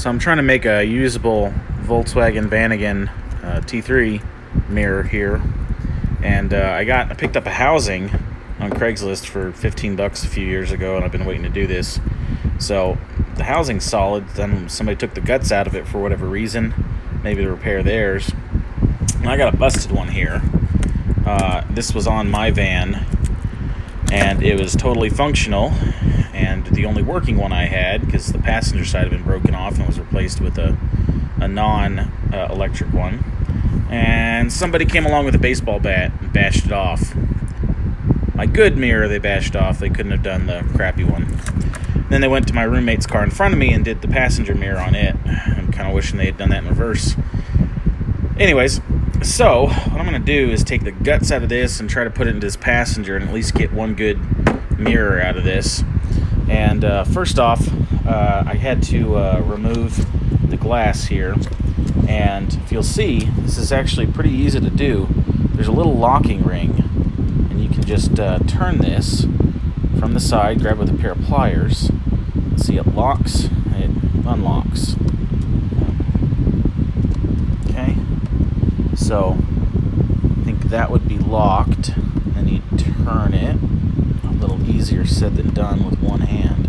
So I'm trying to make a usable Volkswagen Vanagon T3 mirror here, and I picked up a housing on Craigslist for $15 a few years ago, and I've been waiting to do this. So the housing's solid. Then somebody took the guts out of it for whatever reason, maybe to repair theirs. And I got a busted one here. This was on my van, and it was totally functional, and the only working one I had, because the passenger side had been broken off and was replaced with a non-electric one. And somebody came along with a baseball bat and bashed it off. My good mirror they bashed off. They couldn't have done the crappy one. Then they went to my roommate's car in front of me and did the passenger mirror on it. I'm kind of wishing they had done that in reverse. Anyways, so what I'm going to do is take the guts out of this and try to put it into this passenger and at least get one good mirror out of this. And first off, I had to remove the glass here. And if you'll see, this is actually pretty easy to do. There's a little locking ring, and you can just turn this from the side, grab it with a pair of pliers. See, it locks, and it unlocks. Okay, so I think that would be locked. Then you turn it. A little easier said than done with one hand.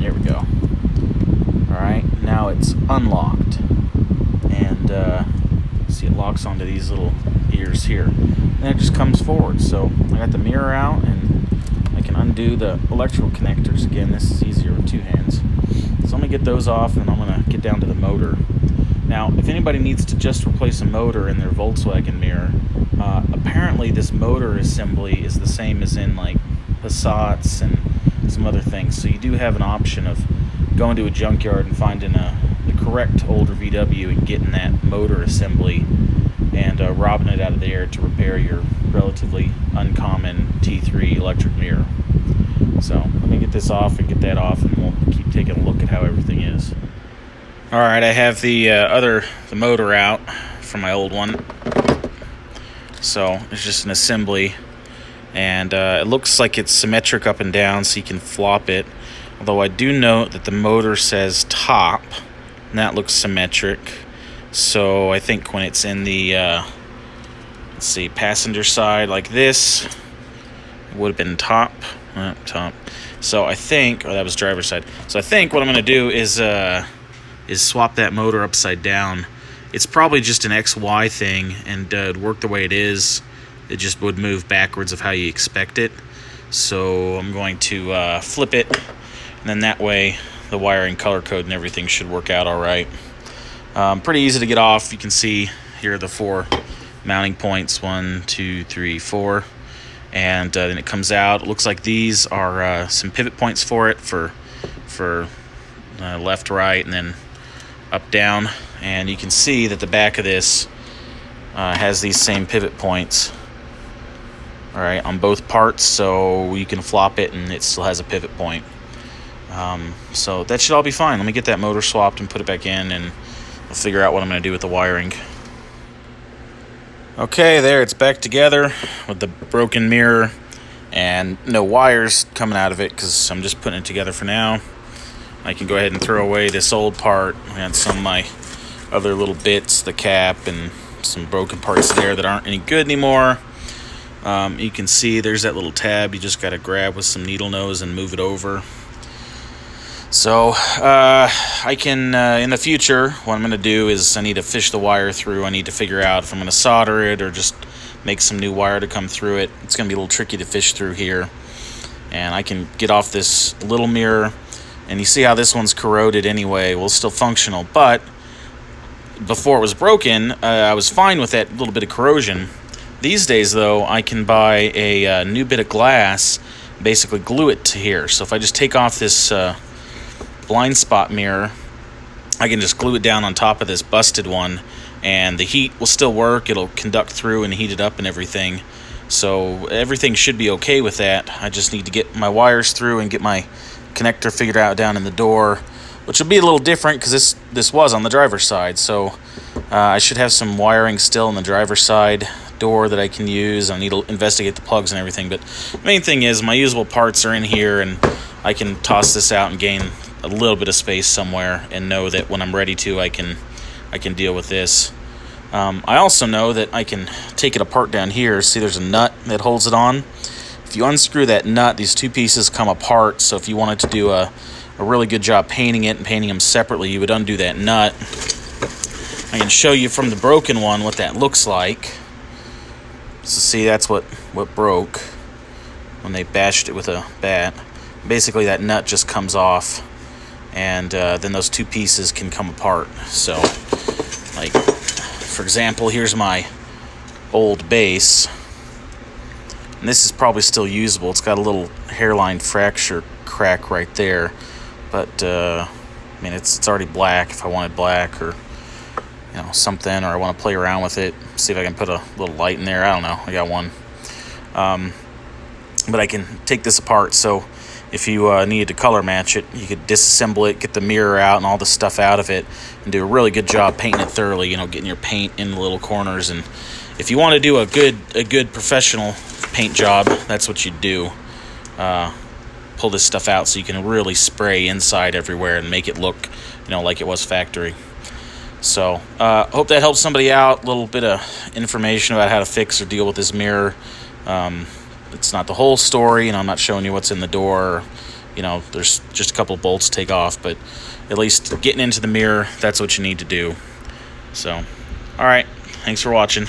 There we go. Alright, now it's unlocked. And see, it locks onto these little ears here. And it just comes forward. So I got the mirror out, and I can undo the electrical connectors. Again, this is easier with two hands. So I'm going to get those off, and I'm going to get down to the motor. Now, if anybody needs to just replace a motor in their Volkswagen mirror, apparently this motor assembly is the same as in like Passats and some other things. So you do have an option of going to a junkyard and finding the correct older VW and getting that motor assembly and robbing it out of there to repair your relatively uncommon T3 electric mirror. So let me get this off and get that off, and we'll keep taking a look at how everything is. Alright, I have the motor out from my old one. So it's just an assembly, and it looks like it's symmetric up and down, so you can flop it. Although I do note that the motor says top, and that looks symmetric. So I think when it's in the let's see, passenger side like this, it would have been top. So I think, that was driver's side. So I think what I'm going to do is swap that motor upside down. It's probably just an XY thing, and it'd work the way it is. It just would move backwards of how you expect it. So I'm going to flip it, and then that way the wiring, color code, and everything should work out all right. Pretty easy to get off. You can see here are the 4 mounting points, 1, 2, 3, 4. And then it comes out. It looks like these are some pivot points for it, for left, right, and then up, down. And you can see that the back of this has these same pivot points, all right, on both parts, so you can flop it and it still has a pivot point. So that should all be fine. Let me get that motor swapped and put it back in, and I'll figure out what I'm going to do with the wiring. Okay, there, it's back together with the broken mirror and no wires coming out of it because I'm just putting it together for now. I can go ahead and throw away this old part and some of my other little bits, the cap and some broken parts there that aren't any good anymore. You can see there's that little tab you just got to grab with some needle nose and move it over. So I can, in the future, what I'm going to do is I need to fish the wire through. I need to figure out if I'm going to solder it or just make some new wire to come through it. It's going to be a little tricky to fish through here. And I can get off this little mirror. And you see how this one's corroded anyway. Well, it's still functional. But before it was broken, I was fine with that little bit of corrosion. These days, though, I can buy a new bit of glass, basically glue it to here. So if I just take off this blind spot mirror, I can just glue it down on top of this busted one, and the heat will still work. It'll conduct through and heat it up and everything. So everything should be okay with that. I just need to get my wires through and get my connector figured out down in the door, which will be a little different because this was on the driver's side. So I should have some wiring still on the driver's side door that I can use. I need to investigate the plugs and everything, but the main thing is my usable parts are in here, and I can toss this out and gain a little bit of space somewhere and know that when I'm ready to, I can deal with this. I also know that I can take it apart down here. See, there's a nut that holds it on. If you unscrew that nut, these two pieces come apart, so if you wanted to do a really good job painting it and painting them separately, you would undo that nut. I can show you from the broken one what that looks like. So see, that's what broke when they bashed it with a bat. Basically, that nut just comes off, and then those two pieces can come apart. So, like, for example, here's my old base. And this is probably still usable. It's got a little hairline fracture crack right there. But, I mean, it's already black if I wanted black or, you know, something. Or I want to play around with it. See if I can put a little light in there. I don't know. I got one. But I can take this apart. So if you needed to color match it, you could disassemble it, get the mirror out and all the stuff out of it, and do a really good job painting it thoroughly, you know, getting your paint in the little corners. And if you want to do a good professional paint job, that's what you do. Pull this stuff out so you can really spray inside everywhere and make it look, you know, like it was factory. So hope that helps somebody out. A little bit of information about how to fix or deal with this mirror. It's not the whole story, and I'm not showing you what's in the door. You know, there's just a couple bolts to take off, but at least getting into the mirror, that's what you need to do. So, all right, thanks for watching.